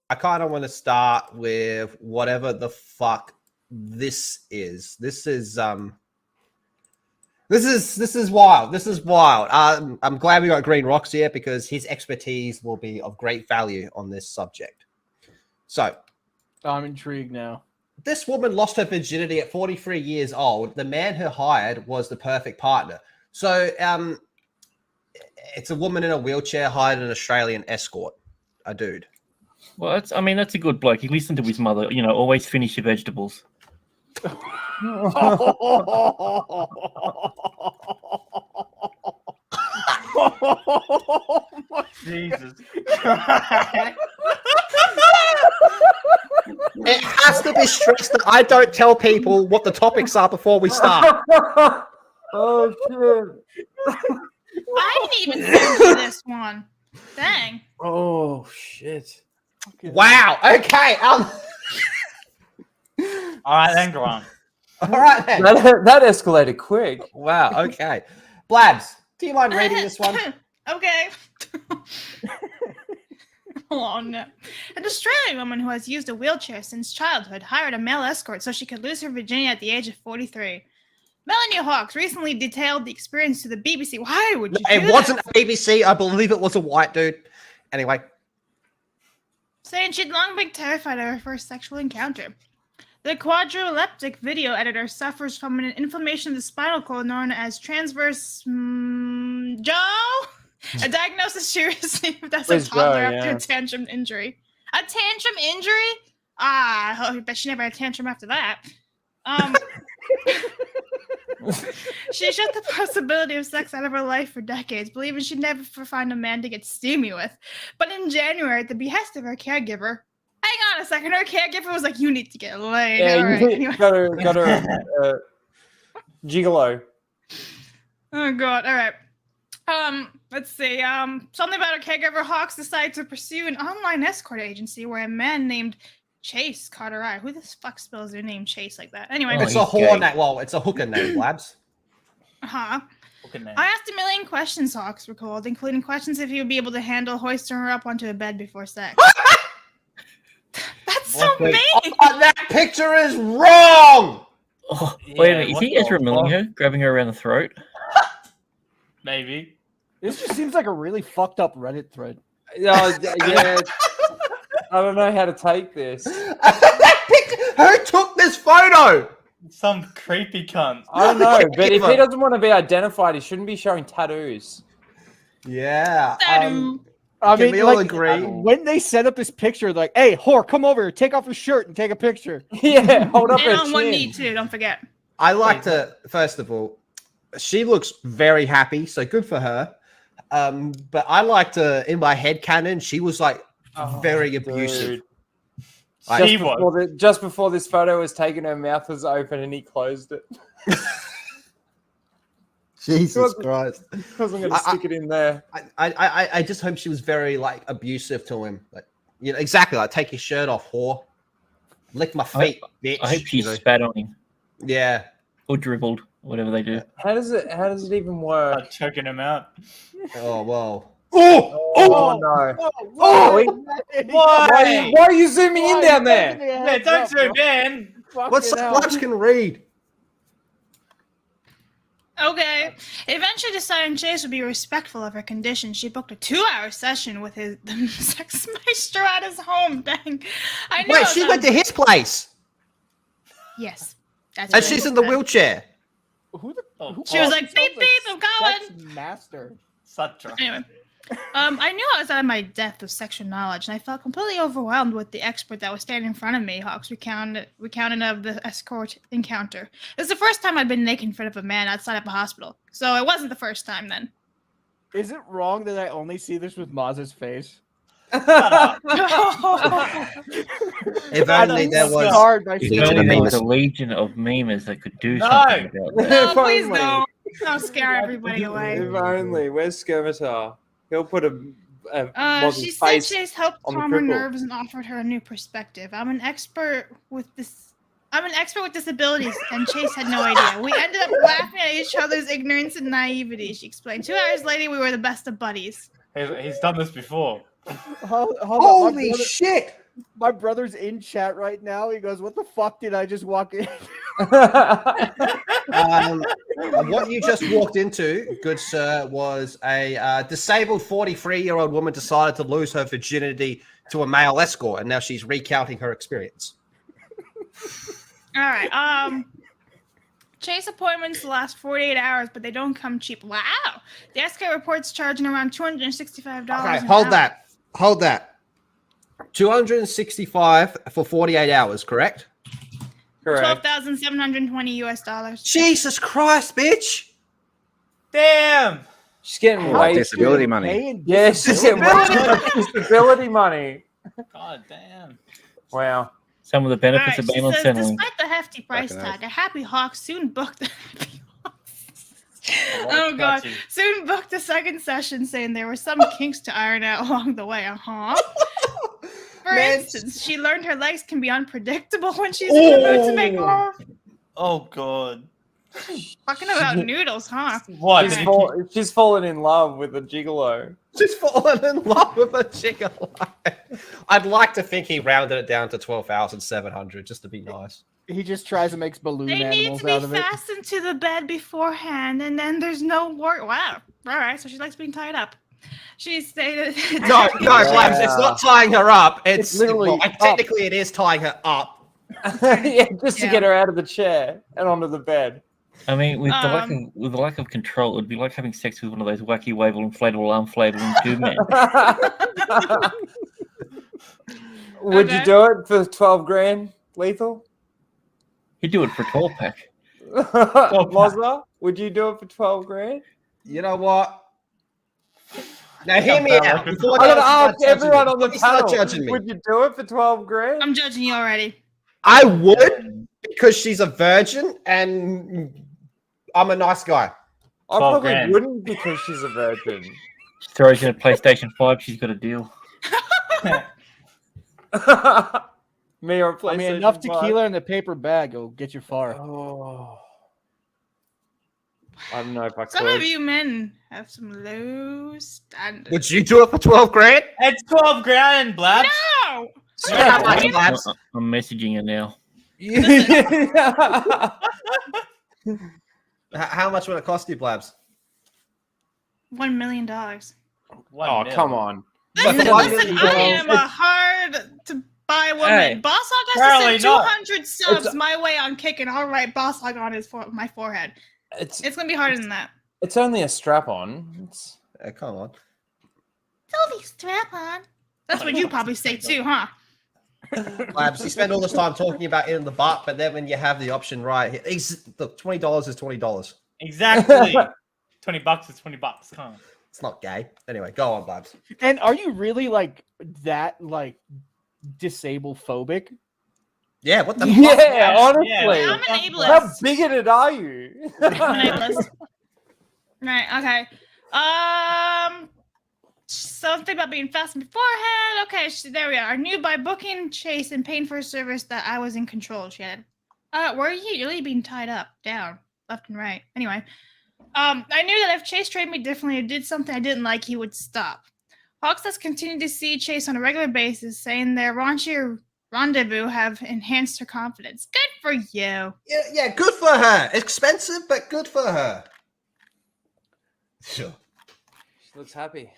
I kind of want to start with whatever the fuck this is. This is wild. This is wild. I'm glad we got Green Rocks here because his expertise will be of great value on this subject. So, I'm intrigued now. This woman lost her virginity at 43 years old. The man who hired was the perfect partner. So, it's a woman in a wheelchair hired an Australian escort, a dude. Well, that's a good bloke. He listened to his mother. You know, always finish your vegetables. Jesus. It has to be stressed that I don't tell people what the topics are before we start. Oh, shit. I didn't even send you this one. Dang. Oh, shit. Okay. Wow. Okay. All right, then go on. All right, then. That escalated quick. Wow. Okay. Blabs, do you mind reading this one? Okay. Hold on. An Australian woman who has used a wheelchair since childhood hired a male escort so she could lose her virginity at the age of 43. Melanie Hawkes recently detailed the experience to the BBC. Why would you do It wasn't a BBC. I believe it was a white dude. Anyway. Saying she'd long been terrified of her first sexual encounter. The quadrileptic video editor suffers from an inflammation of the spinal cord known as transverse jaw, a diagnosis she received as a toddler after a tantrum injury. A tantrum injury? I bet she never had a tantrum after that. She shut the possibility of sex out of her life for decades, believing she'd never find a man to get steamy with. But in January, at the behest of her caregiver, hang on a second, her caregiver was like, "You need to get laid." Yeah, all right. Anyway. got her gigolo. Oh god, all right. Let's see. Something about her caregiver. Hawkes decided to pursue an online escort agency where a man named Chase caught her eye. Who the fuck spells their name Chase like that? Anyway, it's a whore name. Well, it's a hooker name, Labs. I asked a million questions, Hawkes recalled, including questions if he would be able to handle hoisting her up onto a bed before sex. That's so mean. Oh, that picture is wrong. Oh, wait a minute. Is he Ezra milling her, grabbing her around the throat? Maybe. This just seems like a really fucked up Reddit thread. Yeah. I don't know how to take this. Who took this photo? Some creepy cunt. I don't know, but if he doesn't want to be identified, he shouldn't be showing tattoos. Yeah. Tattoo. I Can mean, we all agree? when they set up this picture, like, "Hey, whore, come over here, take off your shirt and take a picture." Yeah, hold up her And on one chin. knee too. Don't forget. I like to. First of all, she looks very happy, so good for her. But I like to, in my head canon, she was like very abusive. Just before this photo was taken, her mouth was open and he closed it. Jesus Christ! Because I'm going to stick it in there. I just hope she was very like abusive to him. Like, you know, exactly. Like, take your shirt off, whore. Lick my feet, bitch. I hope she spat on him. Yeah. Or dribbled, whatever they do. How does it even work? Like choking him out. Oh whoa. Oh no! Why are you zooming in down there? Yeah, don't zoom in. What's Labs can read? Okay. Eventually deciding Chase would be respectful of her condition, she booked a 2-hour session with the sex maestro at his home. Dang. I know. Wait, she went to his place. Yes. That's And she's in the wheelchair. She was like, beep, beep, I'm going. Master. Sutra. Anyway. I knew I was out of my depth of sexual knowledge, and I felt completely overwhelmed with the expert that was standing in front of me. Hawkes recounted of the escort encounter. It was the first time I'd been naked in front of a man outside of a hospital, so it wasn't the first time then. Is it wrong that I only see this with Maz's face? If only there was a legion of memers that could do something about that. No, please don't. Don't scare everybody away. If only. Where's Skirmitar? He'll put a she said Chase helped calm her nerves and offered her a new perspective. I'm an expert with this. I'm an expert with disabilities, and Chase had no idea. We ended up laughing at each other's ignorance and naivety, she explained. 2 hours later, we were the best of buddies. He's done this before. Hold on, Holy shit! my brother's in chat right now. He goes, "What the fuck did I just walk in?" What you just walked into, good sir, was a disabled 43-year-old woman decided to lose her virginity to a male escort, and now she's recounting her experience. All right. Chase appointments last 48 hours, but they don't come cheap. Wow. The escort reports charging around $265. Okay, an hold hour. that. Hold that. 265 for 48 hours, correct? Correct. $12,720 US. Jesus Christ, bitch! Damn. She's getting Oh, way disability too- money. Paying Yeah, she's getting way too much disability money. God damn. Wow. Some of the All benefits right, of she being on says, Centrelink. despite the hefty price Fucking tag, a happy hawk soon booked the happy hawks. What Oh a god. touchy. Soon booked a second session saying there were some kinks to iron out along the way. For Man. instance, she learned her legs can be unpredictable when she's in the mood to make love. Oh god. Talking about noodles, huh? What? She's fallen in love with a gigolo. She's fallen in love with a gigolo. I'd like to think he rounded it down to 12,700 just to be nice. He just tries and makes balloon They need animals to be out of it. fastened to the bed beforehand, and then there's no work. Wow. All right, so she likes being tied up. She stated. No, Blabs, it's not tying her up. It's literally well, up. technically it is tying her up. Yeah, just to Yeah. get her out of the chair and onto the bed. I mean, with the lack of control, it would be like having sex with one of those wacky, wavable, inflatable, arm flailing tube men. Would you Okay. do it for 12 grand, Lethal? He'd do it for a 12-pack. Mozza, would you do it for 12 grand? You know what? Now hear me out. Before I'm you gonna start ask judging everyone me. on the Before you start panel. judging me. Would you do it for 12 grand? I'm judging you already. I would because she's a virgin and I'm a nice guy. I 12 probably grand. wouldn't because she's a virgin. She throws in a PlayStation 5, she's got a deal. Me or PlayStation I mean, enough 5. tequila in the paper bag will get you far. Oh. I don't know if I Some could. of you men have some low standards. Would you do it for 12 grand? It's 12 grand, Blabs. No! How much, Yeah. Blabs? I'm messaging her now. How much would it cost you, Blabs? $1 million. Oh, come on. Listen, $1 listen, million. I am a hard to buy woman. Hey. Boss Hog has Apparently to send not. 200 subs my way on Kick, and I'll write Boss Hog on my forehead. It's It's gonna be harder than that. it's only a strap on. It's... Come on. Toby, strap on. That's what you probably say too, huh? Blabs, you spend all this time talking about it in the butt, but then when you have the option right, look, $20 is $20. Exactly. $20 is $20. Huh? It's not gay. Anyway, go on, Blabs. And are you really like that, like disabled phobic? Yeah, what the fuck? Yeah, honestly. I'm an How ableist. bigoted are you? I'm an ableist. Right, okay. Something about being fastened beforehand. Okay, there we are. I knew by booking Chase and paying for a service that I was in control, she had. Were you really being tied up, down, left and right? Anyway, I knew that if Chase treated me differently or did something I didn't like, he would stop. Hawks has continued to see Chase on a regular basis, saying their raunchy rendezvous have enhanced her confidence. Good for you. Yeah, good for her. Expensive, but good for her. Sure. She looks happy.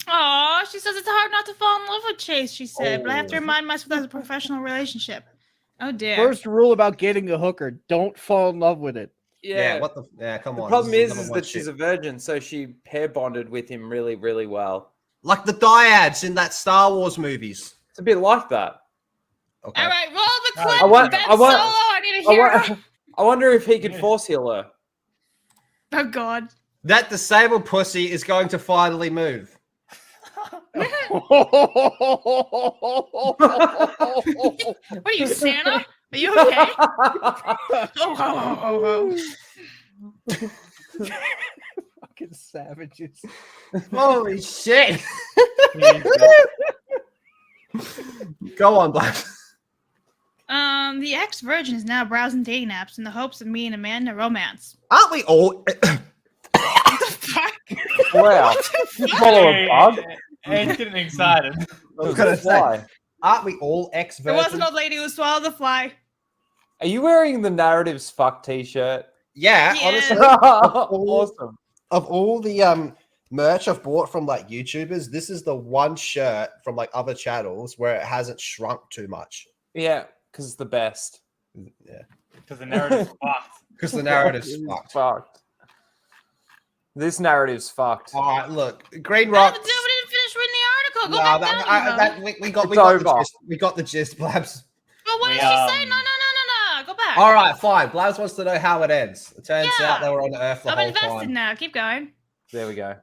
Aw, she says it's hard not to fall in love with Chase, she said, but I have to Oh. remind myself that's a professional relationship. Oh dear. First rule about getting a hooker: don't fall in love with it. Yeah, what the? Yeah, come The on. problem this is number one that shit. she's a virgin, so she pair bonded with him really, really well. Like the dyads in that Star Wars movies. It's a bit like that. Okay. All right, roll the clip. I want- Ben I want- Solo, I need to hear it. I wonder if he could force heal her. Oh god. That disabled pussy is going to finally move. What are you, Santa? Are you okay? Oh. Fucking savages. Holy shit. Go on, Black. The ex-virgin is now browsing dating apps in the hopes of meeting a man to romance. Aren't we all? Wow. You follow a bug? It's getting excited. I was gonna say, Why? aren't we all There ex-virgins? was an old lady who swallowed the fly. Are you wearing the Narratives Fuck t-shirt? Yeah, Yeah. honestly, Awesome. of all the merch I've bought from like YouTubers, this is the one shirt from like other channels where it hasn't shrunk too much. Yeah, because it's the best. Yeah, Because the narrative's fucked. because the narrative's It's fucked. fucked. This narrative's fucked. All right, look, Green No, Rock. but we didn't finish reading the article. Go No, back down. we got It's the over. gist. We got the gist, Blabs. But what We, did she say? No. Go back. All right, fine. Blabs wants to know how it ends. It turns Yeah. out they were on Earth the I'm whole invested time. now. Keep going. There we go.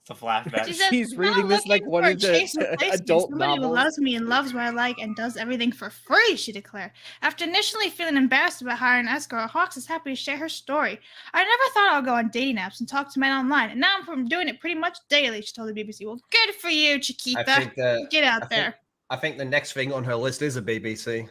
It's a flashback. She says, She's "I'm reading this like looking one for of a the chase replacement, adult somebody who novels. loves me and loves what I like and does everything for free," she declared. After initially feeling embarrassed about hiring an escort, Hawks is happy to share her story. "I never thought I'd go on dating apps and talk to men online, and now I'm doing it pretty much daily," she told the BBC. "Well, good for you, I Chiquita. think the Get out I think- there." I think the next thing on her list is a BBC.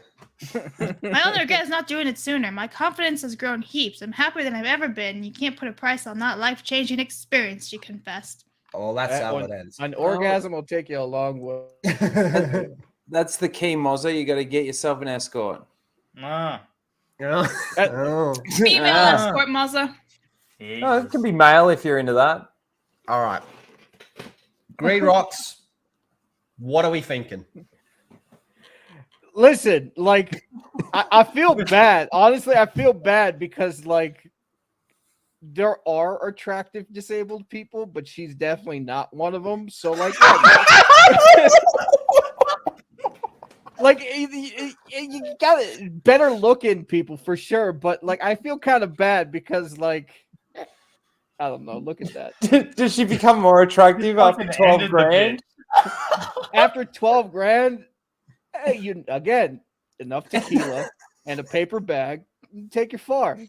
"My only regret is not doing it sooner. My confidence has grown heaps. I'm happier than I've ever been. You can't put a price on that life-changing experience," she confessed. Oh, that's That how one- it ends. An orgasm will take you a long way. That's the key, Mozza. You got to get yourself an escort. Ah, Oh. Female Ah. escort, Muzza. No, it can be male if you're into that. All right. Green Rocks, what are we thinking? Listen, like, I feel bad. Honestly, I feel bad because, like, there are attractive disabled people, but she's definitely not one of them. So, like, like you got better looking people for sure. But, like, I feel kind of bad because, like, I don't know. Look at that. Does she become more attractive after Fucking 12 ended the grand? After 12 grand, hey, you again enough tequila and a paper bag. Take you far.